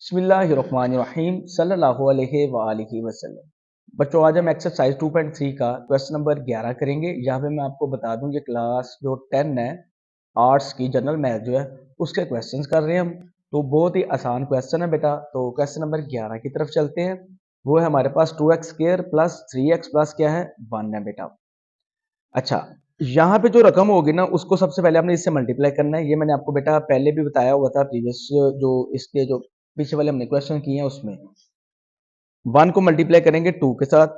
बिस्मिल्लाहिर्रहमानिर्रहीम सल्लल्लाहु अलैहि वसल्लम। बच्चों आज हम एक्सरसाइज 2.3 का क्वेश्चन नंबर 11 करेंगे। यहाँ पे मैं आपको बता दूं ये क्लास जो 10 है आर्ट्स की जनरल मैथ जो है उसके क्वेश्चंस कर रहे हैं हम। तो बहुत ही आसान क्वेश्चन है बेटा। तो क्वेश्चन नंबर 11 की तरफ चलते हैं। वो है हमारे पास 2x² प्लस 3x प्लस क्या है 1 है बेटा। अच्छा, यहाँ पे जो रकम होगी ना उसको सबसे पहले हमने इससे मल्टीप्लाई करना है। ये मैंने आपको बेटा पहले भी बताया हुआ था प्रीवियस जो इसके जो पीछे वाले हमने क्वेश्चन किए हैं उसमें 1 को मल्टीप्लाई करेंगे 2 के साथ।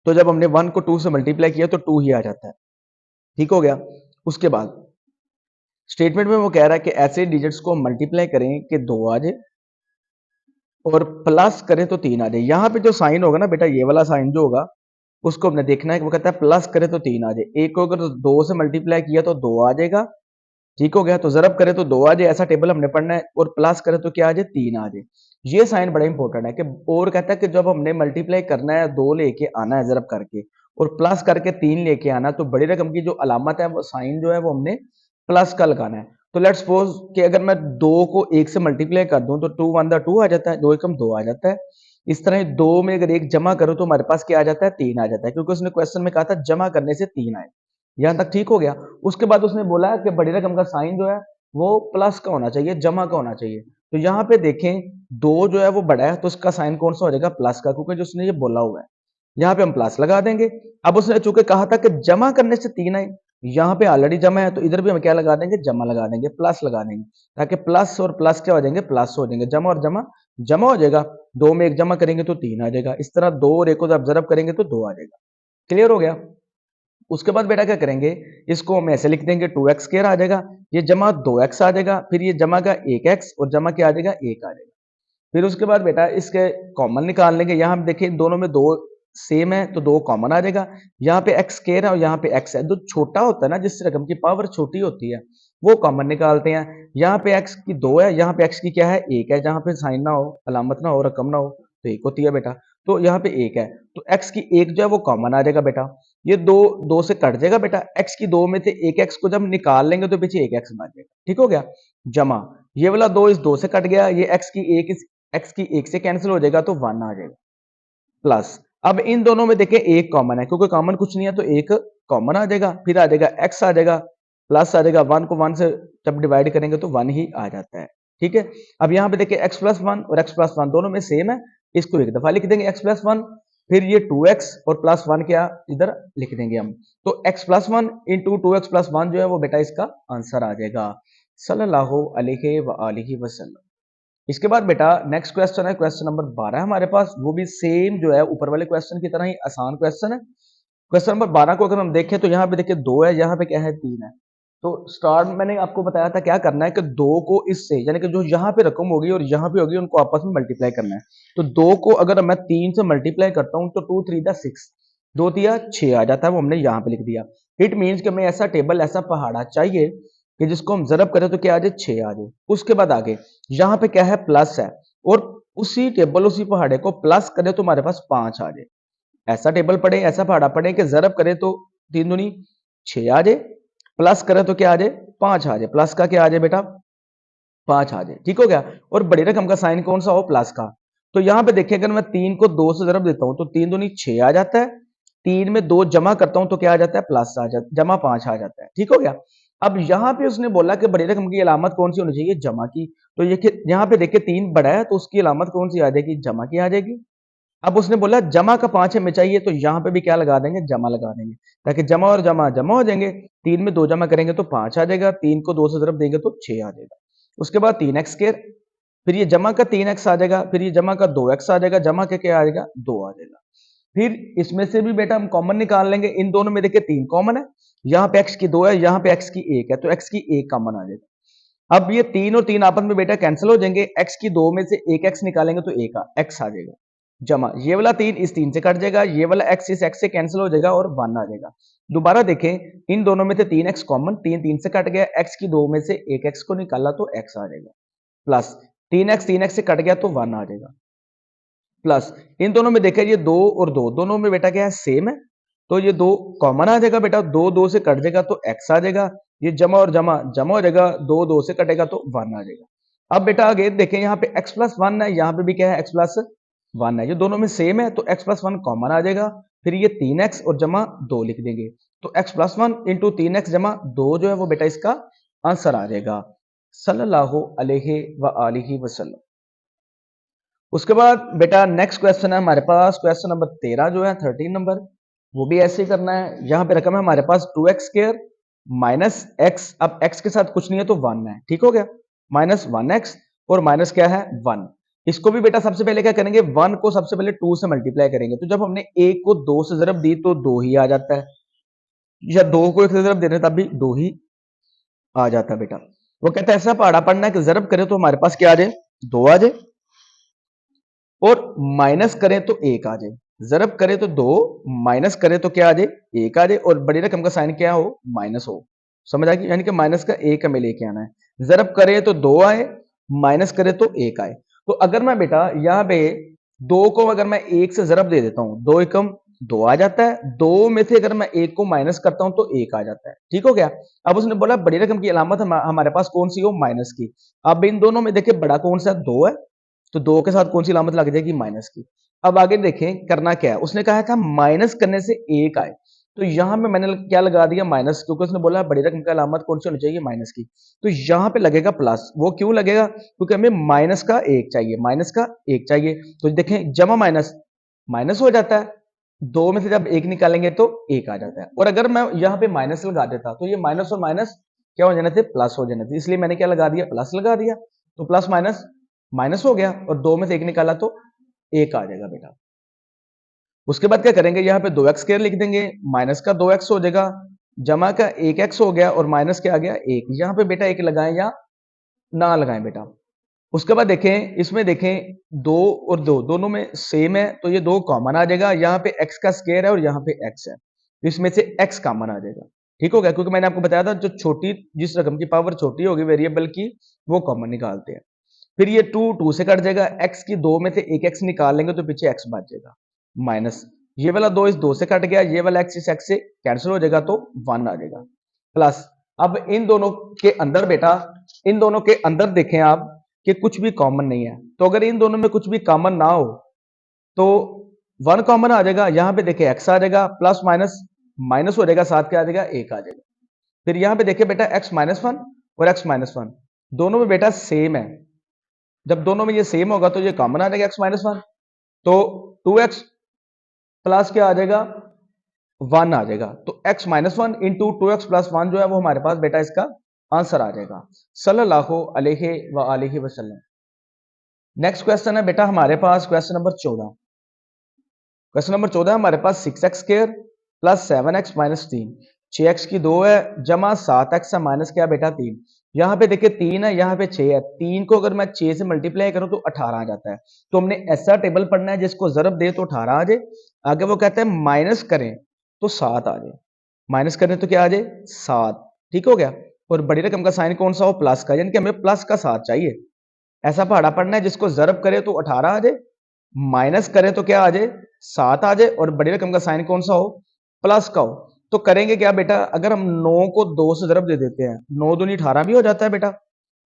तो जब हमने 1 को 2 से मल्टीप्लाई किया तो 2 ही आ जाता है। ठीक हो गया। उसके बाद स्टेटमेंट में वो कह रहा है कि ऐसे डिजिट्स को मल्टीप्लाई करें कि 2 आ जाए और प्लस करें तो 3 आ जाए। यहां पे जो साइन होगा ना बेटा, ये वाला साइन जो होगा उसको हमने देखना है कि वो कहता है प्लस करें तो 3 आ जाए। एक को अगर 2 से मल्टीप्लाई किया तो 2 आ जाएगा। ठीक हो गया। तो जरब करे तो 2 आ जाए, ऐसा टेबल हमने पढ़ना है। और प्लस करे तो क्या आ जाए 3 आ जाए। ये साइन बड़ा इंपॉर्टेंट है कि और कहता है कि जब हमने मल्टीप्लाई करना है 2 लेके आना है जरब करके और प्लस करके 3 लेके आना, तो बड़ी रकम की जो अलामत है वो साइन जो है वो हमने प्लस का लगाना है। तो लेट्स सपोज कि अगर मैं 2 को 1 से मल्टीप्लाई कर दूं तो 2 1 2 आ जाता है, 2 एकम 2 आ जाता है। इस तरह 2 में अगर 1 जमा करो तो हमारे पास क्या आ जाता है 3 आ जाता है, क्योंकि उसने क्वेश्चन में कहा था जमा करने से 3 आए। यहां तक ठीक हो गया। उसके बाद उसने बोला कि बड़ी रकम का साइन जो है वो प्लस का होना चाहिए, जमा का होना चाहिए। तो यहाँ पे देखें 2 जो है वो बड़ा है तो उसका साइन कौन सा हो जाएगा प्लस का, क्योंकि जो उसने ये बोला हुआ है। यहाँ पे हम प्लस लगा देंगे। अब उसने चूंकि कहा था कि जमा करने से 3 आए, यहाँ पे ऑलरेडी जमा है तो इधर भी हम क्या लगा देंगे जमा लगा देंगे, प्लस लगा देंगे, ताकि प्लस और प्लस क्या हो जाएंगे प्लस हो जाएंगे, जमा और जमा जमा हो जाएगा। 2 में 1 जमा करेंगे तो 3 आ जाएगा। इस तरह 2 और 1 को जब जरब करेंगे तो 2 आ जाएगा। क्लियर हो गया। उसके बाद बेटा क्या करेंगे, इसको हम ऐसे लिख देंगे 2x² आ जाएगा, ये जमा 2x आ जाएगा, फिर ये जमा का 1x और जमा क्या आ जाएगा 1 आ जाएगा। फिर उसके बाद बेटा इसके कॉमन निकाल लेंगे। यहाँ हम देखिए दोनों में 2 सेम है तो 2 कॉमन आ जाएगा। यहाँ पे x² है और यहाँ पे x है। जो छोटा होता है ना, जिस रकम की पावर छोटी होती है वो कॉमन निकालते हैं। यहाँ पे x की 2 है, यहाँ पे x की क्या है 1 है। जहाँ पे साइन ना हो, अलामत ना हो, रकम ना हो तो 1 होती है बेटा। तो यहाँ पे 1 है तो x की 1 जो है वो कॉमन आ जाएगा बेटा। ये 2 से कट जाएगा बेटा। x की 2 में से 1x को जब निकाल लेंगे तो पीछे 1x बच जाएगा। ठीक हो गया। जमा ये वाला 2 इस 2 से कट गया, ये x की 1 इस x की 1 से कैंसिल हो जाएगा तो 1 आ जाएगा। प्लस अब इन दोनों में देखें 1 कॉमन है, क्योंकि कॉमन कुछ नहीं है तो 1 कॉमन आ जाएगा। फिर आ जाएगा x आ जाएगा, प्लस आ जाएगा। 1 को 1 से जब डिवाइड करेंगे तो 1 ही आ जाता है। ठीक है। अब यहाँ पे देखिए x प्लस 1 और x प्लस 1 दोनों में सेम है, इसको एक दफा लिख देंगे x प्लस 1। फिर ये 2x और प्लस 1 क्या इधर लिख देंगे हम। तो x plus 1 into 2x plus 1 जो है वो बेटा इसका आंसर आ जाएगा सल्लल्लाहु अलैहि वसल्लम। इसके बाद बेटा नेक्स्ट क्वेश्चन है क्वेश्चन नंबर 12 हमारे पास। वो भी सेम जो है ऊपर वाले क्वेश्चन की तरह ही आसान क्वेश्चन है। क्वेश्चन नंबर 12 को अगर हम देखें तो यहाँ पे देखिए 2 है, यहाँ पे क्या है 3 है। तो स्टार्ट मैंने आपको बताया था क्या करना है कि 2 को इससे यानी कि जो यहाँ पे रकम होगी और यहाँ पे होगी उनको आपस में मल्टीप्लाई करना है। तो 2 को अगर मैं 3 से मल्टीप्लाई करता हूँ तो 2 3 6, 2 तिया 6 आ जाता है, वो हमने यहाँ पे लिख दिया। इट मीन्स कि हमें ऐसा टेबल ऐसा पहाड़ा चाहिए कि जिसको हम जरब करें तो क्या आ जाए 6 आ जाए। उसके बाद आगे यहाँ पे क्या है प्लस है और उसी टेबल उसी पहाड़े को प्लस करें तो हमारे पास 5 आ जाए। ऐसा टेबल पढ़े, ऐसा पहाड़ा पढ़े कि जरब करे तो 3 दूनी 6 आ जाए, प्लस करे तो क्या आ जाए 5 आ जाए। प्लस का क्या आ जाए बेटा 5 आ जाए। ठीक हो गया। और बड़ी रकम का साइन कौन सा हो प्लस का। तो यहां पे देखिए अगर मैं 3 को 2 से जरब देता हूं तो 3 दूनी 6 आ जाता है। 3 में 2 जमा करता हूं तो क्या आ जाता है प्लस आ जाता, जमा 5 आ जाता है। ठीक हो गया। अब यहां पे उसने बोला कि बड़ी रकम की अलामत कौन सी होनी चाहिए जमा की। तो ये यहां पे देखिए 3 बड़ा है तो उसकी अलामत कौन सी आ जाएगी जमा की आ जाएगी। अब उसने बोला जमा का 5 हमें चाहिए तो यहां पे भी क्या लगा देंगे जमा लगा देंगे, ताकि जमा और जमा जमा हो जाएंगे। 3 में 2 जमा करेंगे तो 5 आ जाएगा, 3 को 2 से जरब देंगे तो 6 आ जाएगा। उसके बाद 3x², फिर ये जमा का 3x आ जाएगा, फिर ये जमा का 2x आ जाएगा, जमा के क्या आ जाएगा 2 आ जाएगा। फिर इसमें से भी बेटा हम कॉमन निकाल लेंगे। इन दोनों में देखिए 3 कॉमन है, यहाँ पे x की 2 है, यहाँ पे x की 1 है, तो x की 1 कॉमन आ जाएगा। अब ये 3 और 3 आपस में बेटा कैंसिल हो जाएंगे। x की 2 में से 1x निकालेंगे तो 1 x आ जाएगा। जमा ये वाला 3 इस 3 से कट जाएगा, ये वाला x इस x से कैंसिल हो जाएगा और 1 आ जाएगा। दोबारा देखें इन दोनों में से 3x कॉमन, 3 3 से कट गया, x की 2 में से 1x को निकाला तो x आ जाएगा। प्लस 3x से कट गया तो 1 आ जाएगा। प्लस इन दोनों में देखा ये 2 और 2 दोनों में बेटा क्या है सेम है, तो ये 2 कॉमन आ जाएगा बेटा। 2 2 से कट जाएगा तो x आ जाएगा। ये जमा और जमा जमा हो जाएगा, 2 2 से कटेगा तो 1 आ जाएगा। अब बेटा आगे देखें, यहाँ पे x प्लस वन है, यहाँ पे भी क्या है x प्लस वन है, ये दोनों में सेम है तो x प्लस वन कॉमन आ जाएगा। फिर ये 3x और जमा 2 लिख देंगे, तो x plus one into 3x जमा 2 जो है वो बेटा इसका आंसर आ जाएगा सल्लल्लाहु अलैहि व आलिहि वसल्लम। उसके बाद बेटा नेक्स्ट क्वेश्चन है हमारे पास, क्वेश्चन नंबर 13 जो है 13 नंबर, वो भी ऐसे ही करना है। यहाँ पे रकम है हमारे पास 2x स्क्वायर माइनस x, अब x के साथ कुछ नहीं है तो 1 है, ठीक हो गया, माइनस 1x और माइनस क्या है 1। इसको भी बेटा सबसे पहले क्या करेंगे, 1 को सबसे पहले 2 से मल्टीप्लाई करेंगे, तो जब हमने 1 को 2 से जरब दी तो 2 ही आ जाता है, या 2 को 1 से जरब दे रहे तब भी 2 ही आ जाता है बेटा। वो कहता है ऐसा पहाड़ा पढ़ना है कि जरब करें तो हमारे पास क्या आ जाए, 2 आ जाए, और माइनस करें तो 1 आ जाए। जरब करें तो 2, माइनस करें तो क्या आ जाए, 1 आ जाए, और बड़ी रकम का साइन क्या हो, माइनस हो। समझ आ गई, यानी कि माइनस का 1 हमें लेके आना है। जरब करें तो 2 आए, माइनस करें तो 1 आए। तो अगर मैं बेटा यहाँ पे 2 को अगर मैं 1 से जरब दे देता हूं, 2 एकम 2 आ जाता है, 2 में से अगर मैं 1 को माइनस करता हूं तो 1 आ जाता है, ठीक हो गया। अब उसने बोला बड़ी रकम की अलामत हमारे पास कौन सी हो, माइनस की। अब इन दोनों में देखिए बड़ा कौन सा, 2 है, तो 2 के साथ कौन सी अलामत लग जाएगी, माइनस की। अब आगे देखें करना क्या है, उसने कहा था माइनस करने से 1 आए, तो यहां पे मैंने क्या लगा दिया, माइनस, क्योंकि उसने बोला बड़ी रकम की अलामत कौन सी होनी चाहिए, माइनस की। तो यहां पे लगेगा प्लस। वो क्यों लगेगा, क्योंकि हमें माइनस का 1 चाहिए, माइनस का 1 चाहिए। तो देखें जमा माइनस माइनस हो जाता है, 2 में से जब 1 निकालेंगे तो 1 आ जाता है। और अगर मैं यहाँ पे माइनस लगा देता तो ये माइनस और माइनस क्या हो जाने थे, प्लस हो जाने थे, इसलिए मैंने क्या लगा दिया, प्लस लगा दिया। तो प्लस माइनस माइनस हो गया, और 2 में से 1 निकाला तो 1 आ जाएगा बेटा। उसके बाद क्या करेंगे, यहाँ पे 2x स्क्वायर लिख देंगे, माइनस का 2x हो जाएगा, जमा का 1x हो गया, और माइनस क्या आ गया, 1। यहाँ पे बेटा 1 लगाएं या ना लगाएं बेटा। उसके बाद देखें, इसमें देखें 2 और 2 दोनों में सेम है, तो ये 2 कॉमन आ जाएगा। यहाँ पे x का स्क्वायर है और यहाँ पे x है, तो इसमें से x कॉमन आ जाएगा, ठीक हो गया। क्योंकि मैंने आपको बताया था जो छोटी, जिस रकम की पावर छोटी होगी वेरिएबल की, वो कॉमन निकालते हैं। फिर ये 2 2 से कट जाएगा, x की 2 में से एक x निकाल लेंगे तो पीछे x बच जाएगा, माइनस ये वाला 2 इस 2 से कट गया, ये वाला x इस x से कैंसिल हो जाएगा तो 1 आ जाएगा, प्लस। अब इन दोनों के अंदर बेटा, इन दोनों के अंदर देखें आप कि कुछ भी कॉमन नहीं है, तो अगर इन दोनों में कुछ भी कॉमन ना हो तो 1 कॉमन आ जाएगा। यहां पे देखिए x आ जाएगा, प्लस माइनस माइनस हो जाएगा, साथ क्या आ जाएगा, 1 आ जाएगा। फिर यहां पे देखिए बेटा x माइनस वन और x माइनस वन दोनों में बेटा सेम है, जब दोनों में ये सेम होगा तो ये कॉमन आ जाएगा x माइनस वन, तो 2x प्लस क्या आ जाएगा, 1 आ जाएगा। तो x minus one into 2x plus one जो है वो हमारे पास बेटा इसका आंसर आ जाएगा सल्लल्लाहु अलैहि व आलिहि वसल्लम। नेक्स्ट क्वेश्चन है बेटा हमारे पास क्वेश्चन नंबर 14। क्वेश्चन नंबर 14 हमारे पास 6x square plus 7x minus 3, 6x की 2 है, जमा 7x है, माइनस क्या बेटा 3। यहाँ पे देखिए 3 है, यहाँ पे 6 है, 3 को अगर मैं 6 से मल्टीप्लाई करूं तो 18 आ जाता है। तो हमने ऐसा टेबल पढ़ना है जिसको जरब दे तो 18 आ जाए, आगे वो कहता है माइनस करें तो 7 आ जाए, माइनस करें तो क्या आ जाए, 7, ठीक हो गया। और बड़ी रकम का साइन कौन सा हो, प्लस का, यानी कि हमें प्लस का 7 चाहिए। ऐसा पहाड़ा पढ़ना है जिसको जरब करे तो 18 आ जाए, माइनस करें तो क्या आ जाए, 7 आ जाए, और बड़ी रकम का साइन कौन सा हो, प्लस का हो। तो करेंगे क्या बेटा, अगर हम 9 को 2 से जरब दे देते हैं, 9 दूनी 18 भी हो जाता है बेटा,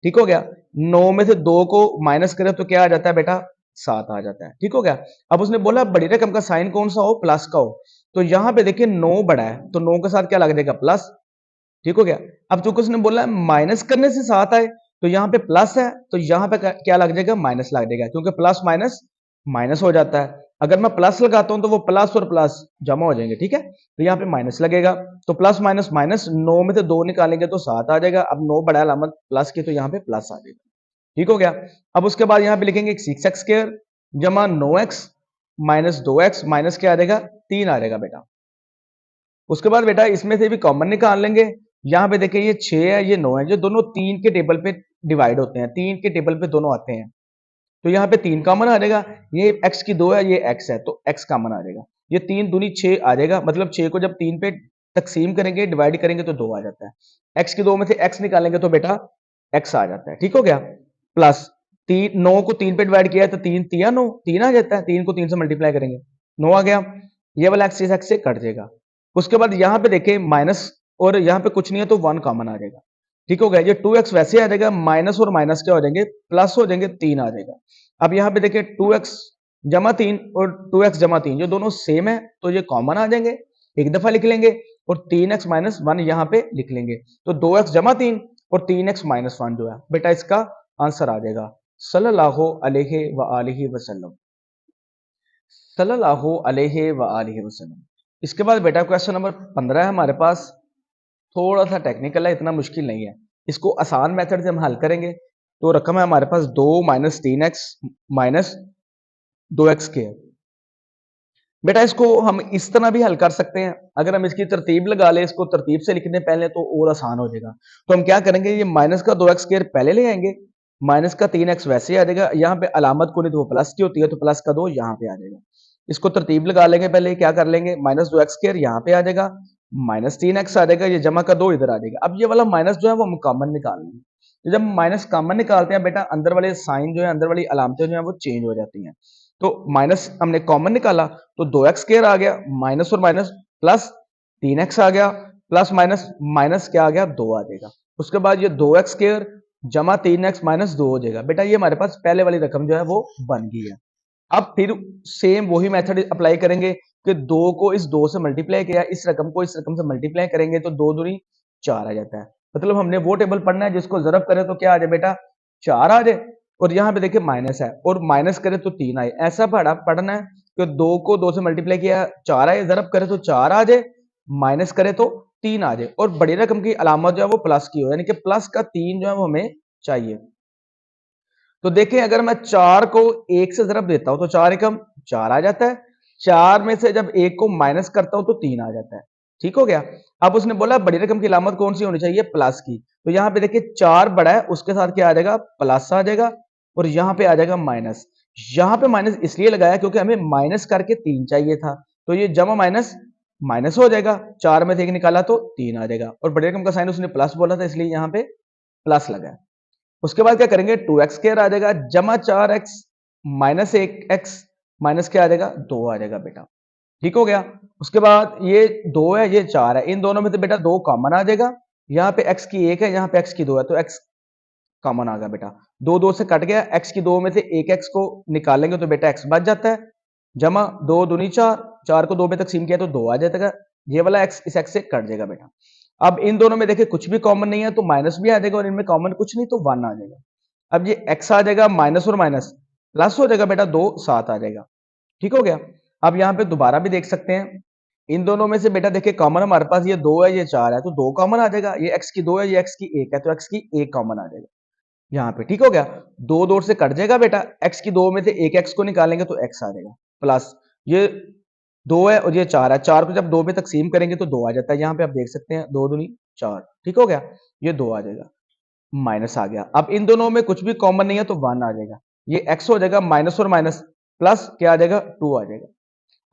ठीक हो गया। 9 में से 2 को माइनस करें तो क्या आ जाता है बेटा, 7 आ जाता है, ठीक हो गया। अब उसने बोला बड़ी रकम का साइन कौन सा हो, प्लस का हो। तो यहां पे देखिए 9 बड़ा है, तो 9 के साथ क्या लग जाएगा, प्लस, ठीक हो गया। अब चूंकि उसने बोला माइनस करने से 7 आए, तो यहाँ पे प्लस है, तो यहाँ पे क्या लग जाएगा, माइनस लग जाएगा, क्योंकि प्लस माइनस माइनस हो जाता है। अगर मैं प्लस लगाता हूं तो वो प्लस और प्लस जमा हो जाएंगे, ठीक है, तो यहाँ पे माइनस लगेगा। तो प्लस माइनस माइनस, 9 में से 2 निकालेंगे तो 7 आ जाएगा। अब 9 बड़ा अलामत प्लस की, तो यहाँ पे प्लस आ जाएगा, ठीक हो गया। अब उसके बाद यहाँ पे लिखेंगे 6x स्क्वायर जमा 9x माइनस 2x, माइनस क्या आ जाएगा, 3 आ जाएगा बेटा। उसके बाद बेटा इसमें से भी कॉमन निकाल लेंगे। यहाँ पे देखिए ये 6 है, ये 9 है, जो दोनों 3 के टेबल पे डिवाइड होते हैं, 3 के टेबल पे दोनों आते हैं, तो यहाँ पे 3 कॉमन आ जाएगा। ये x की 2 है, ये x है, तो x कॉमन आ जाएगा। ये 3 दूनी 6 आ जाएगा, मतलब 6 को जब 3 पे तकसीम करेंगे, डिवाइड करेंगे तो 2 आ जाता है। x की 2 में से x निकालेंगे तो बेटा x आ जाता है, ठीक हो गया। प्लस 3, 9 को 3 पे डिवाइड किया है तो 3 3 9 3 आ जाता है, 3 को 3 से मल्टीप्लाई करेंगे 9 आ गया। ये वाला x इस x से कट जाएगा। उसके बाद यहाँ पे देखें माइनस, और यहाँ पे कुछ नहीं है तो 1 कॉमन आ जाएगा। ठीक हो गया। ये 2x वैसे आ जाएगा, माइनस और माइनस क्या हो जाएंगे, प्लस हो जाएंगे, 3 आ जाएगा। अब यहाँ पे देखिए 2x जमा 3 और 2x जमा 3 जो दोनों सेम है तो ये कॉमन आ जाएंगे, एक दफा लिख लेंगे, और 3x माइनस 1 यहाँ पे लिख लेंगे। तो 2x जमा 3 और 3x माइनस 1 जो है बेटा इसका आंसर आ जाएगा सल्लल्लाहु अलैहि व आलिहि वसल्लम, सल्लल्लाहु अलैहि व आलिहि वसल्लम। इसके बाद बेटा क्वेश्चन नंबर 15 है हमारे पास, थोड़ा सा टेक्निकल है, इतना मुश्किल नहीं है। इसको आसान मेथड से हम हल करेंगे। तो रकम है हमारे पास 2 माइनस 3x माइनस 2x के। बेटा इसको हम इस तरह भी हल कर सकते हैं, अगर हम इसकी तरतीब लगा ले, इसको तरतीब से लिखने पहले तो और आसान हो जाएगा। तो हम क्या करेंगे, ये माइनस का 2x स्क्वायर पहले ले आएंगे, माइनस का 3x वैसे आ जाएगा, यहाँ पे अलामत को नहीं तो वो प्लस की होती है, तो प्लस का 2 यहाँ पे आ जाएगा। इसको तरतीब लगा लेंगे, पहले क्या कर लेंगे, माइनस 2x स्क्वायर यहाँ पे आ जाएगा, माइनस 3x आ जाएगा, ये जमा का 2 इधर आ जाएगा। अब ये वाला माइनस जो है वो हम कॉमन निकाल लेंगे। तो जब माइनस कॉमन निकालते हैं बेटा, अंदर वाले साइन जो है, अंदर वाली अलामतें जो है वो चेंज हो जाती हैं। तो माइनस हमने कॉमन निकाला तो 2x स्क्वायर आ गया, माइनस और माइनस प्लस 3x आ गया, प्लस माइनस माइनस क्या आ गया, 2 आ जाएगा। उसके बाद ये 2x स्क्वायर जमा 3x माइनस 2 हो जाएगा। बेटा ये हमारे पास पहले वाली रकम जो है वो बन गई है। अब फिर सेम वही मेथड अप्लाई करेंगे कि 2 को इस 2 से मल्टीप्लाई किया, इस रकम को इस रकम से मल्टीप्लाई करेंगे तो 2 दूनी 4 आ जाता है। मतलब हमने वो टेबल पढ़ना है जिसको जरब करे तो क्या आ जाए बेटा, 4 आ जाए, और यहाँ पे देखिए माइनस है और माइनस करे तो 3 आए। ऐसा पढ़ना है कि 2 को 2 से मल्टीप्लाई किया 4 आए, जरब करे तो 4 आ जाए, माइनस करे तो 3 आ जाए, और बड़ी रकम की अलामत जो है वो प्लस की हो, यानी कि प्लस का 3 जो है वो हमें चाहिए। तो देखें अगर मैं 4 को 1 से जरब देता हूं तो 4 एकम 4 आ जाता है, 4 में से जब 1 को माइनस करता हूं तो 3 आ जाता है। ठीक हो गया। अब उसने बोला बड़ी रकम की अलामत कौन सी होनी चाहिए, प्लस की। तो यहां पे देखिए 4 बड़ा है, उसके साथ क्या आ जाएगा, प्लस आ जाएगा, और यहां पे आ जाएगा माइनस। यहां पे माइनस इसलिए लगाया क्योंकि हमें माइनस करके 3 चाहिए था, तो ये जमा माइनस माइनस हो जाएगा, 4 में से 1 निकाला तो 3 आ जाएगा, और बड़ी रकम का साइन उसने प्लस बोला था इसलिए यहां पे प्लस लगा। उसके बाद क्या करेंगे, 2x स्क्वायर आ जाएगा, जमा 4x माइनस 1x माइनस क्या आ जाएगा, 2 आ जाएगा बेटा। ठीक हो गया। उसके बाद ये 2 है, ये 4 है, इन दोनों में से बेटा 2 कॉमन आ जाएगा, यहाँ पे x की 1 है, यहाँ पे x की 2 है, तो x कॉमन आ गया बेटा। 2 2 से कट गया, x की 2 में से एक x को निकालेंगे तो बेटा x बच जाता है, जमा 2 दूनी 4, 4 को 2 में तकसीम किया तो 2 आ जाएगा, ये वाला x इस x से कट जाएगा बेटा। अब इन दोनों में देखिए कुछ भी कॉमन नहीं है तो माइनस भी आ जाएगा, और इनमें कॉमन कुछ नहीं तो 1 आ जाएगा। अब ये x आ जाएगा, माइनस और माइनस प्लस हो जाएगा बेटा, 2 7 आ जाएगा। ठीक हो गया। अब यहाँ पे दोबारा भी देख सकते हैं, इन दोनों में से बेटा देखिए कॉमन हमारे पास ये 2 है, ये 4 है, तो 2 कॉमन आ जाएगा, ये x की 2 है, ये x की 1 है, तो x की 1 कॉमन आ जाएगा यहाँ पे। ठीक हो गया। 2 2 से कट जाएगा बेटा, x की 2 में से एक x को निकालेंगे तो x आ जाएगा, प्लस ये 2 है और ये 4 है, 4 को जब 2 में तकसीम करेंगे तो 2 आ जाता है, यहाँ पे आप देख सकते हैं 2 दूनी 4। ठीक हो गया, ये 2 आ जाएगा, माइनस आ गया। अब इन दोनों में कुछ भी कॉमन नहीं है तो 1 आ जाएगा, ये x हो जाएगा, माइनस और माइनस प्लस क्या आ जाएगा, 2 आ जाएगा।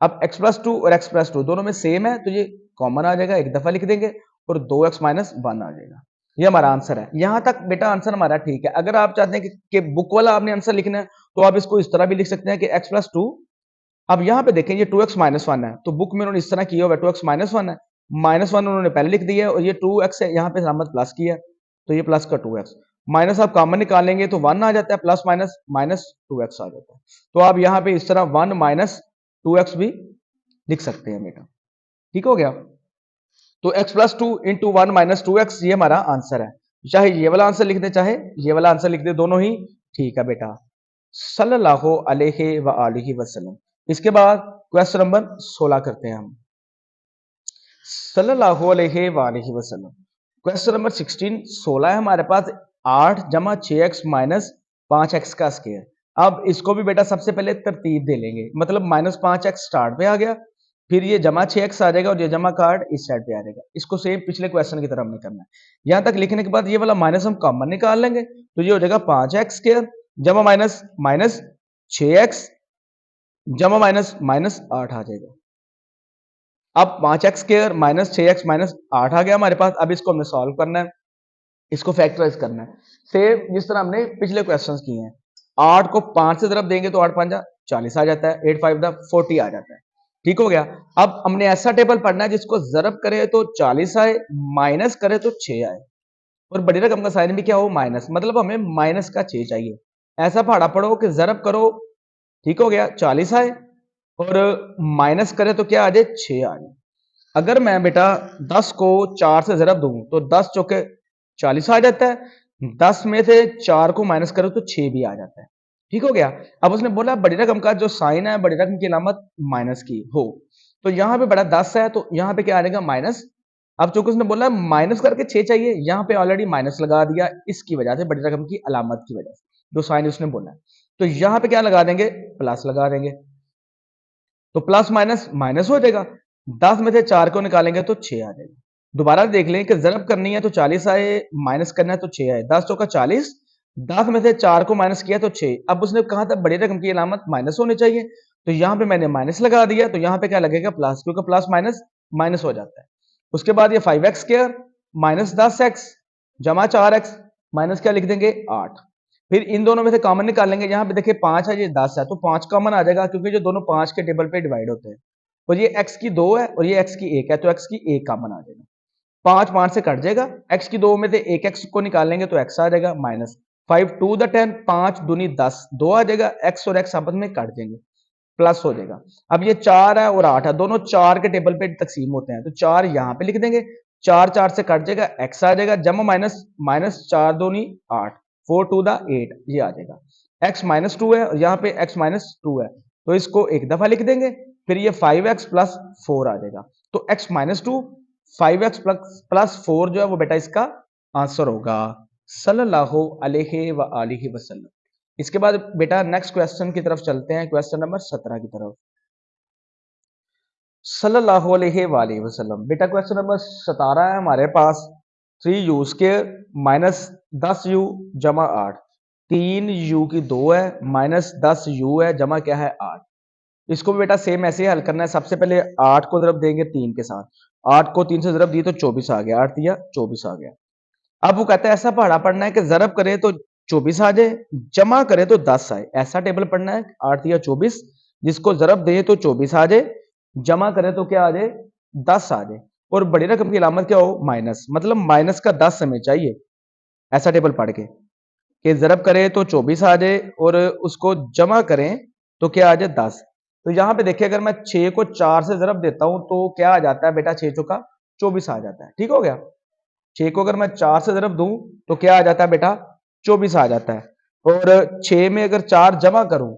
अब x प्लस 2 और x प्लस 2 दोनों में सेम है तो ये कॉमन आ जाएगा, एक दफा लिख देंगे, और 2x माइनस 1 आ जाएगा। ये हमारा आंसर है। यहां तक बेटा आंसर हमारा ठीक है। अगर आप चाहते हैं कि बुक वाला आपने आंसर लिखना है तो आप इसको इस तरह भी लिख सकते हैं कि x प्लस 2। अब यहाँ पे देखें ये 2x माइनस 1 है, तो बुक में उन्होंने इस तरह किया हुआ 2x माइनस 1 है, माइनस 1 उन्होंने पहले लिख दिया है, और ये 2x है, यहाँ पे अलामत प्लस की है, तो ये प्लस का 2x, माइनस आप कॉमन निकालेंगे तो 1 आ जाता है, प्लस माइनस माइनस 2x आ जाता है। तो आप यहाँ पे इस तरह 1 माइनस 2x भी लिख सकते हैं बेटा। ठीक हो गया। तो x plus 2 into 1 minus 2x ये हमारा आंसर है। चाहे ये वाला आंसर लिख दे, चाहे ये वाला आंसर लिख दे, दोनों ही ठीक है बेटा। सल्लल्लाहु अलैहि व आलिहि वसल्लम। इसके बाद क्वेश्चन नंबर 16 करते हैं हम। सल्लल्लाहु अलैहि व आलिहि वसल्लम। क्वेश्चन नंबर 16 है हमारे पास, 8 जमा 6x माइनस 5x का स्क्वायर। अब इसको भी बेटा सबसे पहले तरतीब दे लेंगे, मतलब माइनस 5x स्टार्ट पे आ गया, फिर ये जमा 6x आ जाएगा, और ये जमा कार्ड इस साइड पे आ जाएगा। इसको सेम पिछले क्वेश्चन की तरह हमने करना है। यहां तक लिखने के बाद ये वाला माइनस हम कॉमन निकाल लेंगे, तो ये हो जाएगा 5x स्क्वायर जमा माइनस माइनस 6x जमा माइनस माइनस 8 आ जाएगा। अब 5x square minus 6x minus 8 आ गया हमारे पास। अब इसको हमने सॉल्व करना है, इसको फैक्टराइज करना है, सेम जिस तरह हमने पिछले क्वेश्चंस किए हैं। 8 को 5 से तरफ देंगे तो 8 5 40 आ जाता है, 8 5 40 आ जाता है। ठीक हो गया। अब हमने ऐसा टेबल पढ़ना है जिसको जरब करे तो 40 आए, माइनस करे तो 6 आए। और बड़ी रकम का साइन भी क्या हो, माइनस, मतलब हमें माइनस का 6 चाहिए। ऐसा पहाड़ा पढ़ो कि जरब करो, ठीक हो गया, 40 आए, और माइनस करे तो क्या आ जाए, 6 आ जाए। अगर मैं बेटा 10 को 4 से जरब दूं तो 10 चौके 40 आ जाता है, 10 में से 4 को माइनस करो तो 6 भी आ जाता है, ठीक हो गया। अब उसने बोला बड़ी रकम का जो साइन है, बड़ी रकम की अलामत माइनस की हो, तो यहां पे बड़ा 10 है तो यहां पे क्या आ जाएगा, माइनस। अब चूंकि उसने बोला माइनस करके 6 चाहिए, यहां पे ऑलरेडी माइनस लगा दिया, इसकी वजह से बड़ी रकम की अलामत की वजह से, जो साइन उसने बोला है, तो यहां पे क्या लगा देंगे, प्लस लगा देंगे, तो प्लस माइनस माइनस हो जाएगा। 10 में से 4 को निकालेंगे तो 6 आ जाएगा। दोबारा देख लें कि जरब करनी है तो 40 आए, माइनस करना है तो 6 आए, 10 चौका 40, 10 में से 4 को माइनस किया तो 6। अब उसने कहा था बड़ी रकम की अलामत माइनस होनी चाहिए, तो यहां पे मैंने माइनस लगा दिया, तो यहां पे क्या लगेगा, प्लस, क्योंकि प्लस माइनस माइनस हो जाता है। उसके बाद ये 5x स्क्वायर माइनस 10x जमा 4x माइनस क्या लिख देंगे, 8। फिर इन दोनों में से कॉमन निकालेंगे, यहां पे देखिए 5 है, ये 10 है, तो 5 कॉमन आ जाएगा, क्योंकि जो दोनों 5 के टेबल पे डिवाइड होते हैं, और ये x की 2 है और ये x की 1 है, तो x की 1 कॉमन आ जाएगा। 5 5 से कट जाएगा, x की 2 में से एक x को निकालेंगे तो x आ जाएगा, माइनस 5 टू द 10, 5 दूनी 10, 2 आ जाएगा, x और x आपस में कट जाएंगे, प्लस हो जाएगा। अब ये 4 है और 8 है, दोनों 4 के टेबल पे तकसीम होते हैं, तो 4 यहां पे लिख देंगे, 4 4 से कट जाएगा, x आ जाएगा, जमा माइनस, माइनस 4 दूनी 8, 4 टू द 8, ये आ जाएगा। x माइनस 2 है और यहाँ पे x माइनस 2 है, तो इसको एक दफा लिख देंगे, फिर ये 5x प्लस 4 आ जाएगा, तो x माइनस 2, 5x प्लस 4 जो है वो बेटा इसका आंसर होगा, सल्लल्लाहु अलैहि व आलिहि वसल्लम। इसके बाद बेटा नेक्स्ट क्वेश्चन की तरफ चलते हैं, क्वेश्चन नंबर 17 की तरफ। सल्लल्लाहु अलैहि वसल्लम। बेटा क्वेश्चन नंबर 17 है हमारे पास, 3u स्क्वायर माइनस 10u जमा 8, 3u की 2 है माइनस 10u है जमा क्या है 8। इसको भी बेटा सेम ऐसे ही हल करना है। सबसे पहले 8 को जरब देंगे 3 के साथ, 8 को 3 से जरब दी तो 24 आ गया, 8 दिया 24 आ गया। अब वो कहता है ऐसा पहाड़ा पढ़ना है कि जरब करे तो 24 आ जाए, जमा करे तो 10 आए, ऐसा टेबल पढ़ना है। 8 दिया 24, जिसको जरब दे तो 24 आ जाए, जमा करे तो क्या आ जाए, 10 आ जाए, और बड़ी रकम की अलामत क्या हो, माइनस, मतलब माइनस का 10 हमें चाहिए। ऐसा टेबल पढ़ के कि जरब करे तो 24 आ जाए और उसको जमा करें तो क्या आ जाए, 10। तो यहां पे देखिए अगर मैं 6 को 4 से जरब देता हूं तो क्या आ जाता है बेटा, 6 चौका 24 आ जाता है, ठीक हो गया। 6 को अगर मैं 4 से जरब दूं तो क्या आ जाता है बेटा, 24 आ जाता है, और 6 में अगर 4 जमा करूं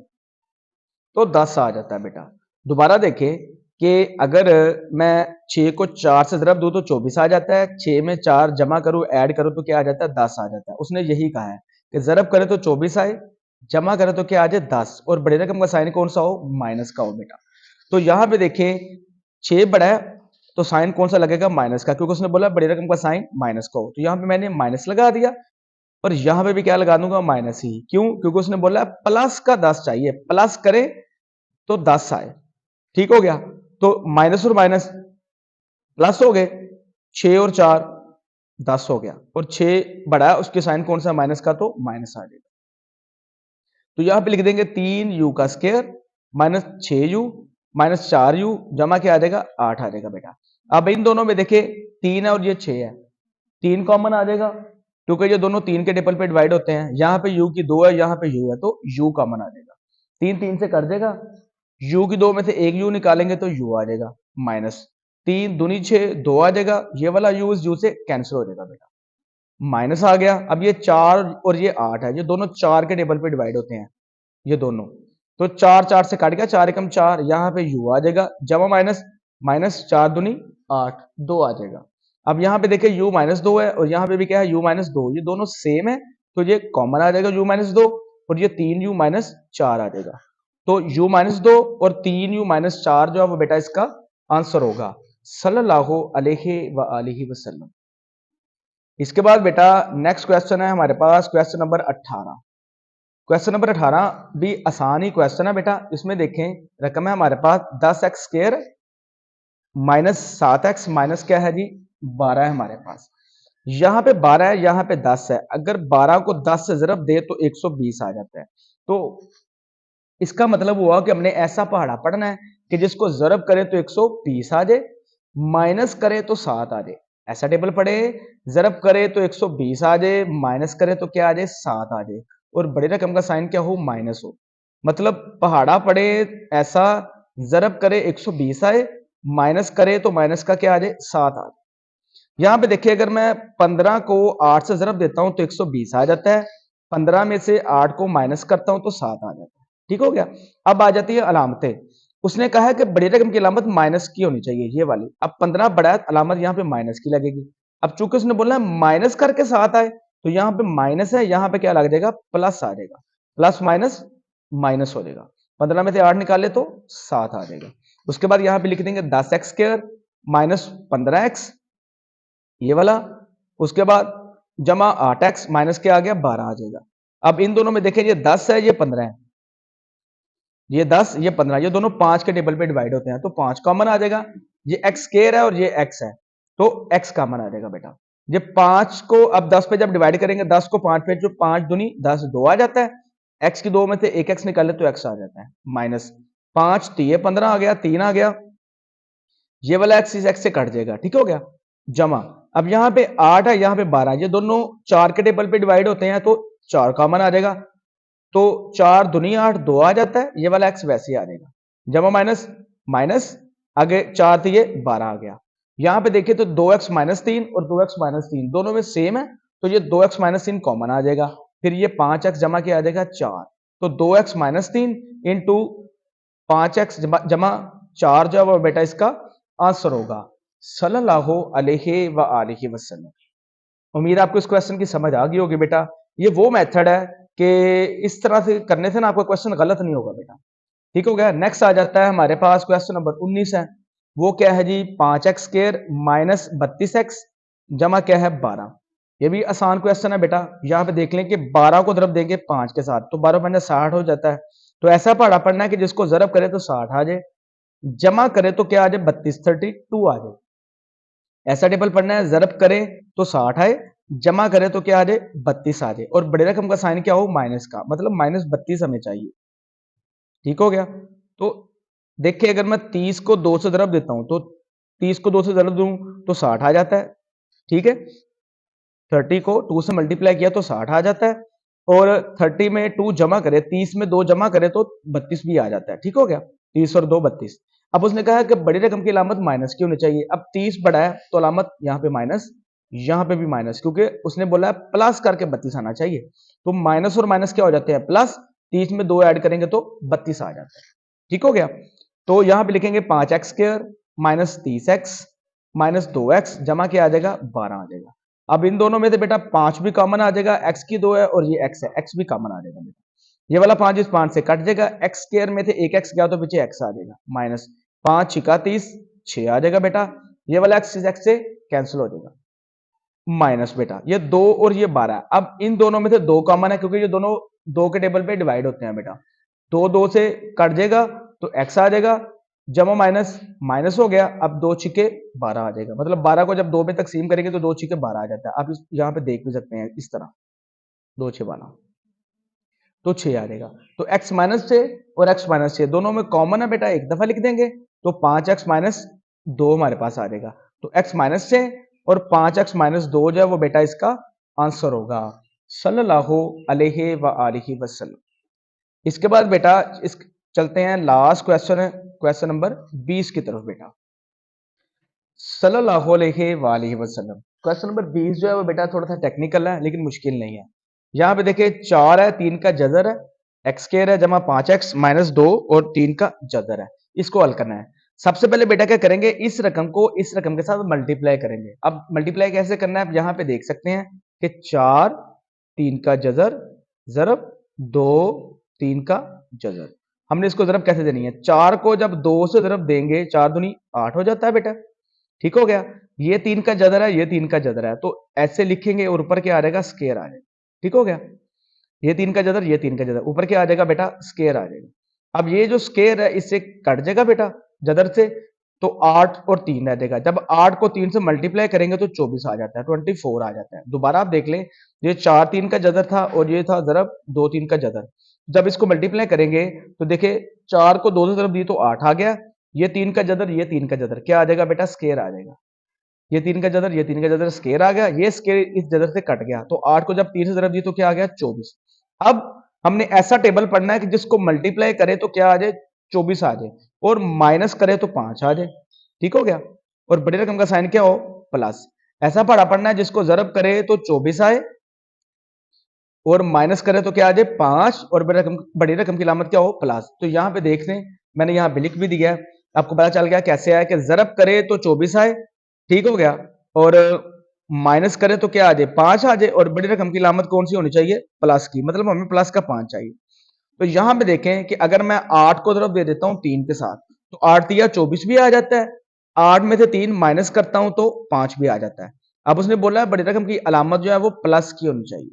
तो 10 आ जाता है बेटा। दोबारा देखें कि अगर मैं 6 को 4 से जरब दूं तो 24 आ जाता है, 6 में 4 जमा करूं, ऐड करूं तो क्या आ जाता है, 10 आ जाता है। उसने यही कहा है कि जरब करे तो 24 आए, जमा करे तो क्या आ जाए, 10, और बड़ी रकम का साइन कौन सा हो, माइनस का हो बेटा। तो यहां पे देखें 6 बड़ा है तो साइन कौन सा लगेगा, माइनस का, क्योंकि उसने बोला बड़ी रकम का साइन माइनस का हो, तो यहां पे मैंने माइनस लगा दिया, और यहां पे भी क्या लगा दूंगा, माइनस ही। क्यों, क्योंकि उसने बोला प्लस का 10 चाहिए, प्लस करे तो 10 आए, ठीक हो गया। तो माइनस और माइनस प्लस हो गए, 6 और 4 10 हो गया, और 6 बड़ा है उसके साइन कौन सा, माइनस का, तो माइनस आ जाएगा। तो यहां पे लिख देंगे 3u का square minus 6u minus 4u जमा क्या आ जाएगा, 8 आ जाएगा बेटा। अब इन दोनों में देखिए 3 है और ये 6 है, 3 कॉमन आ जाएगा, क्योंकि ये दोनों 3 के टेबल पे डिवाइड होते हैं। यहाँ पे u की 2 है, यहाँ पे u है, तो u कॉमन आ जाएगा, 3 3 से कट जाएगा, u की 2 में से एक u निकालेंगे तो u आ जाएगा, माइनस 3 दूनी 6, 2 आ जाएगा, ये वाला u इस u से कैंसिल हो जाएगा बेटा, माइनस आ गया। अब ये 4 और ये 8 है, ये दोनों 4 के टेबल पे डिवाइड होते हैं, ये दोनों, तो 4 4 से काट गया, 4 एकम 4, यहाँ पे u आ जाएगा, जमा माइनस, माइनस 4 दूनी 8, 2 आ जाएगा। अब यहाँ पे देखिए u माइनस 2 है और यहाँ पे भी क्या है, u माइनस 2, ये दोनों सेम है, तो ये कॉमन आ जाएगा u माइनस 2, और ये 3u माइनस 4 आ जाएगा। तो u माइनस 2 और 3u माइनस 4 जो है वो बेटा इसका आंसर होगा, सल्लल्लाहु अलैहि व आलिहि वसल्लम। इसके बाद बेटा नेक्स्ट क्वेश्चन है हमारे पास, क्वेश्चन नंबर 18। क्वेश्चन नंबर 18 भी आसान ही क्वेश्चन है बेटा। इसमें देखें रकम है हमारे पास 10x square minus 7x minus क्या है जी, 12 है हमारे पास। यहां पे 12 है, यहां पे 10 है, अगर 12 को 10 से जरब दे तो 120 आ जाता है। तो इसका मतलब हुआ कि हमने ऐसा पहाड़ा पढ़ना है कि जिसको जरब करे तो 120 आ जाए, माइनस करे तो 7 आ जाए। ऐसा टेबल पढ़े, जरब करे तो 120 आ जाए, माइनस करे तो क्या आ जाए 7 आ जाए, और बड़ी रकम का साइन क्या हो माइनस हो। मतलब पहाड़ा पड़े ऐसा, जरब करे 120 आए, माइनस करे तो माइनस का क्या आ जाए 7 आ जाए। यहां पे देखिए अगर मैं 15 को 8 से जरब देता हूं तो 120 आ जाता है, 15 में से 8 को माइनस करता हूं तो 7 आ जाता है। ठीक हो गया। अब आ जाती है अलामतें। उसने कहा है कि बड़ी रकम की अलामत माइनस की होनी चाहिए, ये वाली। अब 15 बड़ा है, अलामत यहां पे माइनस की लगेगी। अब चूंकि उसने बोला है माइनस करके 7 आए, तो यहां पे माइनस है, यहां पे क्या लग जाएगा प्लस आ जाएगा, प्लस माइनस माइनस हो जाएगा। 15 में से 8 निकाले तो 7 आ जाएगा। उसके बाद यहां पे लिख देंगे 10x स्क्वायर माइनस 15x, ये वाला। उसके बाद जमा 8x माइनस क्या आ गया 12 आ जाएगा। अब इन दोनों में देखें, ये 10 है, ये 15 है, ये 10 ये 15, ये दोनों 5 के टेबल पे डिवाइड होते हैं, तो 5 कॉमन आ जाएगा। ये x स्क्वायर है और ये x है, तो x कॉमन आ जाएगा बेटा। ये 5 को अब 10 पे जब डिवाइड करेंगे, 10 को 5 पे, जो 5 दूनी 10, 2 आ जाता है। x की 2 में से एक x निकाले तो x आ जाता है, माइनस 5 तो ये 15 आ गया, 3 आ गया, ये वाला x इस x से कट जाएगा। ठीक हो गया। जमा, अब यहां पे 8 है, यहां पे 12, ये दोनों 4 के टेबल पे डिवाइड होते हैं, तो 4 कॉमन आ जाएगा, तो 4 दूनी 8, 2 आ जाता है, ये वाला x वैसे ही आ जाएगा। जमा माइनस माइनस, आगे 4 थी, ये 12 आ गया। यहां पे देखिए तो 2x माइनस 3 और 2x माइनस 3 दोनों में सेम है, तो ये 2x माइनस 3 कॉमन आ जाएगा। फिर ये 5x जमा क्या आ जाएगा 4, तो 2x माइनस 3 इंटू 5x जमा 4 जो है वो बेटा इसका आंसर होगा। सल्लल्लाहु अलैहि व आलिहि वसल्लम। उम्मीद है आपको इस क्वेश्चन की समझ आ गई होगी बेटा। ये वो मेथड है कि इस तरह से करने से ना आपका क्वेश्चन गलत नहीं होगा बेटा। ठीक हो गया। नेक्स्ट आ जाता है हमारे पास क्वेश्चन नंबर 19 है। वो क्या है जी, 5x स्क्वायर माइनस 32x जमा क्या है 12। ये भी आसान क्वेश्चन है बेटा। यहाँ पे देख लें कि 12 को जरब देंगे 5 के साथ, तो 12 पंजा 60 हो जाता है। तो ऐसा पढ़ा पढ़ना है कि जिसको जरब करे तो 60 आ जाए, जमा करे तो क्या आ जाए 32 32 आ जाए। ऐसा टेबल पढ़ना है, जरब करें तो 60 आए, जमा करें तो क्या आ जाए 32 आ जाए, और बड़े रकम का साइन क्या हो माइनस का, मतलब माइनस 32 हमें चाहिए। ठीक हो गया। तो देखिए अगर मैं 30 को 2 से जरब देता हूं, तो 30 को 2 से जरब दूं तो 60 आ जाता है। ठीक है। 30 को 2 से मल्टीप्लाई किया तो 60 आ जाता है, और 30 में 2 जमा करे, 30 में 2 जमा करे तो 32 भी आ जाता है। ठीक हो गया। 30 और 2 32। अब उसने कहा कि बड़ी रकम की अलामत माइनस की होनी चाहिए। अब 30 बड़ा है तो अलामत यहाँ पे माइनस, यहाँ पे भी माइनस, क्योंकि उसने बोला है प्लस करके 32 आना चाहिए। तो माइनस और माइनस क्या हो जाते हैं प्लस, 30 में 2 ऐड करेंगे तो 32 आ जाता है। ठीक हो गया। तो यहाँ पे लिखेंगे 5x square minus 30x minus 2x जमा क्या आ जाएगा 12 आ जाएगा। अब इन दोनों में से बेटा 5 भी कॉमन आ जाएगा, x की 2 है और ये x है, x भी कॉमन आ जाएगा बेटा। ये वाला 5 इस 5 से कट जाएगा, x स्क्वायर में थे एक x गया तो पीछे x आ जाएगा, माइनस 5 छिका 30, 6 आ जाएगा बेटा। ये वाला x इस x से कैंसिल हो जाएगा, माइनस बेटा ये 2 और ये 12। अब इन दोनों में से 2 कॉमन है, क्योंकि ये दोनों 2 के टेबल पे डिवाइड होते हैं बेटा। 2 2 से कट जाएगा तो x आ जाएगा, जमा माइनस माइनस हो गया। अब 2 छिके 12 आ जाएगा, मतलब 12 को जब 2 में तकसीम करेंगे तो 2 छिके 12 आ जाता है। आप यहाँ पे देख भी सकते हैं इस तरह, 2 6 12, तो 6 आ जाएगा। तो x माइनस 6 और x माइनस 6 दोनों में कॉमन है बेटा, एक दफा लिख देंगे तो 5x माइनस 2 हमारे पास आ जाएगा। तो x माइनस 6 और 5x माइनस 2 जो है वो बेटा इसका आंसर होगा। सल्लल्लाहु अलैहि व आलिहि वसल्लम। इसके बाद बेटा इस चलते हैं, लास्ट क्वेश्चन है क्वेश्चन नंबर 20 की तरफ बेटा। सल्लल्लाहु अलैहि वालैहि वसल्लम। क्वेश्चन नंबर 20 जो है वो बेटा थोड़ा सा टेक्निकल है लेकिन मुश्किल नहीं है। यहाँ पे देखिए 4 है, 3 का जजर है, एक्स स्क्वायर है जमा 5x माइनस 2 और 3 का जजर है। इसको हल करना है। सबसे पहले बेटा क्या करेंगे, इस रकम को इस रकम के साथ मल्टीप्लाई करेंगे। अब मल्टीप्लाई कैसे करना है, आप यहाँ पे देख सकते हैं कि 4 3 का जजर जरब 2 3 का जजर। हमने इसको जरब कैसे देनी है, 4 को जब 2 से जरब देंगे 4 दूनी 8 हो जाता है बेटा। ठीक हो गया। ये 3 का जदर है, ये 3 का जदर है, तो ऐसे लिखेंगे और ऊपर क्या आ जाएगा स्केयर आ जाएगा। ठीक हो गया। ये 3 का जदर, ये 3 का जदर, ऊपर क्या आ जाएगा बेटा स्केयर आ जाएगा। अब ये जो स्केयर है इससे कट जाएगा बेटा जदर से, तो 8 और 3 रह जाएगा। जब 8 को 3 से मल्टीप्लाई करेंगे तो 24 आ जाता है, 24 आ जाता है। दोबारा आप देख लें, ये 4 3 का जदर था और ये था जरब 2 3 का जदर। जब इसको मल्टीप्लाई करेंगे तो देखिए 4 को 2 से जरब दी तो 8 आ गया, ये 3 का जदर, ये 3 का जदर क्या आ जाएगा बेटा स्केयर आ जाएगा। ये 3 का जदर, ये 3 का जदर, स्केयर आ गया, ये स्केयर इस जदर से कट गया, तो 8 को जब 3 से ज़रब दी तो क्या आ गया 24। अब हमने ऐसा टेबल पढ़ना है कि जिसको मल्टीप्लाई करे तो क्या आ जाए 24 आ जाए, और माइनस करे तो 5 आ जाए। ठीक हो गया। और बड़ी रकम का साइन क्या हो, प्लस। ऐसा पढ़ना है जिसको ज़रब करे तो 24 आए और माइनस करे तो क्या आ जाए 5, और बड़ी रकम की अलामत क्या हो, प्लस। तो यहां पे देख लें, मैंने यहां पे लिख भी दिया है, आपको पता चल गया कैसे आया कि ज़रब करे तो 24 आए, ठीक हो गया, और माइनस करे तो क्या आ जाए 5 आ जाए, और बड़ी रकम की अलामत कौन सी होनी चाहिए, प्लस की, मतलब हमें प्लस का 5 चाहिए। तो यहां पे देखें कि अगर मैं 8 को तरफ दे देता हूं 3 के साथ, तो 8 या 24 भी आ जाता है, 8 में से 3 माइनस करता हूं तो 5 भी आ जाता है। अब उसने बोला है बड़ी रकम की अलामत जो है वो प्लस की होनी चाहिए।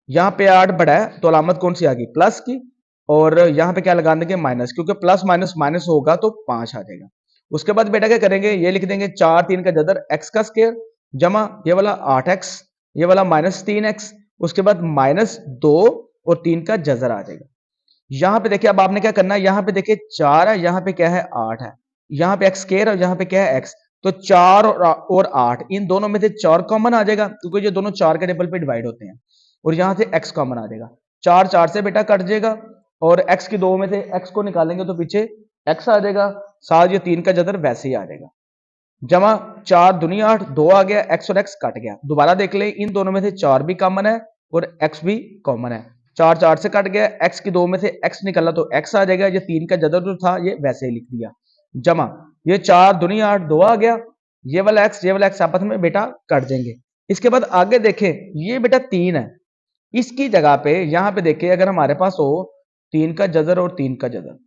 यहाँ पे 8 बड़ा है तो अलामत कौन सी आ गई, प्लस की, और यहाँ पे क्या लगा देंगे, माइनस, क्योंकि प्लस माइनस माइनस होगा तो 5 आ जाएगा। उसके बाद बेटा क्या करेंगे, ये लिख देंगे 4 3 का जदर x का स्क्वायर जमा ये वाला 8x, ये वाला माइनस 3x, उसके बाद माइनस 2 और 3 का जजर आ जाएगा। यहाँ पे देखिए अब आपने क्या करना है, यहाँ पे देखिए 4 है, यहाँ पे क्या है 8 है, यहाँ पे x स्क्वायर और यहाँ पे क्या है x, तो 4 और 8 इन दोनों में से 4 कॉमन आ जाएगा, क्योंकि ये दोनों 4 के टेबल पे डिवाइड होते हैं, और यहां से x कॉमन आ जाएगा। 4 4 से बेटा कट जाएगा, और x की 2 में से x को निकालेंगे तो पीछे x आ जाएगा, साथ ये 3 का जदर वैसे ही आ जाएगा, जमा 4 दूनी 8, 2 आ गया, x और x कट गया। दोबारा देख ले, इन दोनों में से 4 भी कॉमन है और x भी कॉमन है, 4 4 से कट गया, x की 2 में से x निकला तो x आ जाएगा, ये 3 का जदर जो था ये वैसे ही लिख दिया, जमा ये 4 दूनी 8, 2 आ गया, ये वाला x आपस में बेटा कट जाएंगे। इसके बाद आगे देखें, ये बेटा 3 है, इसकी जगह पे यहां पे देखिए अगर हमारे पास हो 3 का जदर और 3 का जदर,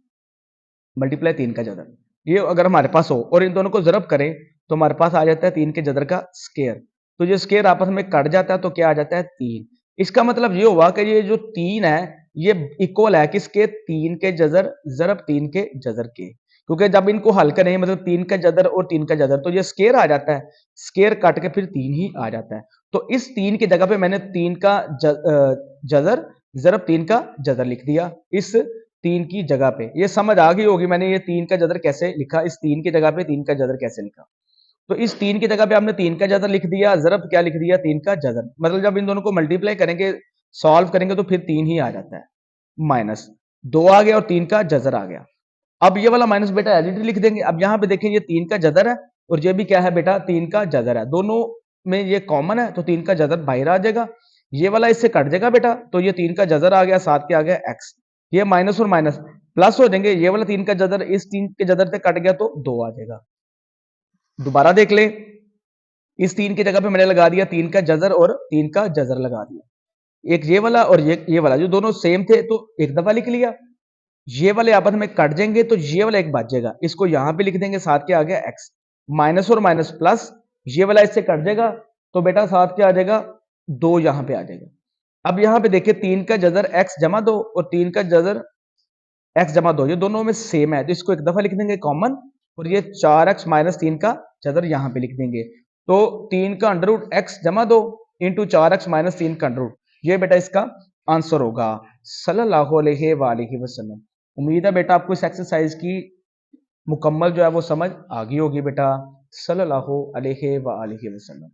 मल्टीप्लाई 3 का जदर, ये अगर हमारे पास हो और इन दोनों को जरब करें तो हमारे पास आ जाता है 3 के जदर का स्केयर। तो ये स्केयर आपस में कट जाता है तो क्या आ जाता है 3। इसका मतलब ये हुआ कि ये जो 3 है ये इक्वल है किसके, 3 के जदर जरब 3 के जदर के, क्योंकि जब इनको हल करें मतलब 3 का जदर और 3 का जदर तो ये स्केयर आ जाता है, स्केयर काट के फिर 3 ही आ जाता है। तो इस 3 की जगह पे मैंने 3 का जदर जरब 3 का जदर लिख दिया इस 3 की जगह पे। ये समझ आ गई होगी मैंने ये 3 का जदर कैसे लिखा, इस 3 की जगह पे 3 का जदर कैसे लिखा। तो इस 3 की जगह पे आपने 3 का जदर लिख दिया, जरब क्या लिख दिया 3 का जदर, मतलब जब इन दोनों को मल्टीप्लाई करेंगे सॉल्व करेंगे तो फिर 3 ही आ जाता है, माइनस 2 आ गया और 3 का जजर आ गया। अब ये वाला माइनस बेटा एज इट इज लिख देंगे। अब यहां पे देखें ये 3 का जदर है और ये भी क्या है बेटा 3 का जदर है, दोनों में ये कॉमन है तो 3 का जदर बाहर आ जाएगा, ये वाला इससे कट जाएगा बेटा, तो ये 3 का जदर आ गया, साथ के आ गया x, ये माइनस और माइनस प्लस हो जाएंगे, ये वाला 3 का जदर इस 3 के जदर से कट गया तो 2 आ जाएगा। दोबारा देख ले, इस 3 की जगह पे मैंने लगा दिया 3 का जजर और 3 का जजर लगा दिया, एक ये वाला और ये वाला जो दोनों सेम थे तो एक दफा लिख लिया, ये वाले आपस में कट जाएंगे तो ये वाला एक बचेगा, इसको यहां पे लिख देंगे, साथ के आ गया x, माइनस और माइनस प्लस, ये वाला इससे कट जाएगा तो बेटा साथ क्या आ जाएगा 2 यहां पे आ जाएगा। अब यहां पे देखिए 3 का जजर x जमा 2 और 3 का जजर x जमा 2 ये दोनों में सेम है तो इसको एक दफा लिख देंगे कॉमन, और ये 4x माइनस 3 का जदर यहां पे लिख देंगे, तो 3 का अंडर रूट x जमा 2 इंटू 4x माइनस 3 का अंडर रूट, ये बेटा इसका आंसर होगा सल्लल्लाहु अलैहि वसल्लम। उम्मीद है बेटा आपको इस एक्सरसाइज की मुकम्मल जो है वो समझ आ गई होगी बेटा, सल्लल्लाहु अलैहि वसल्लम।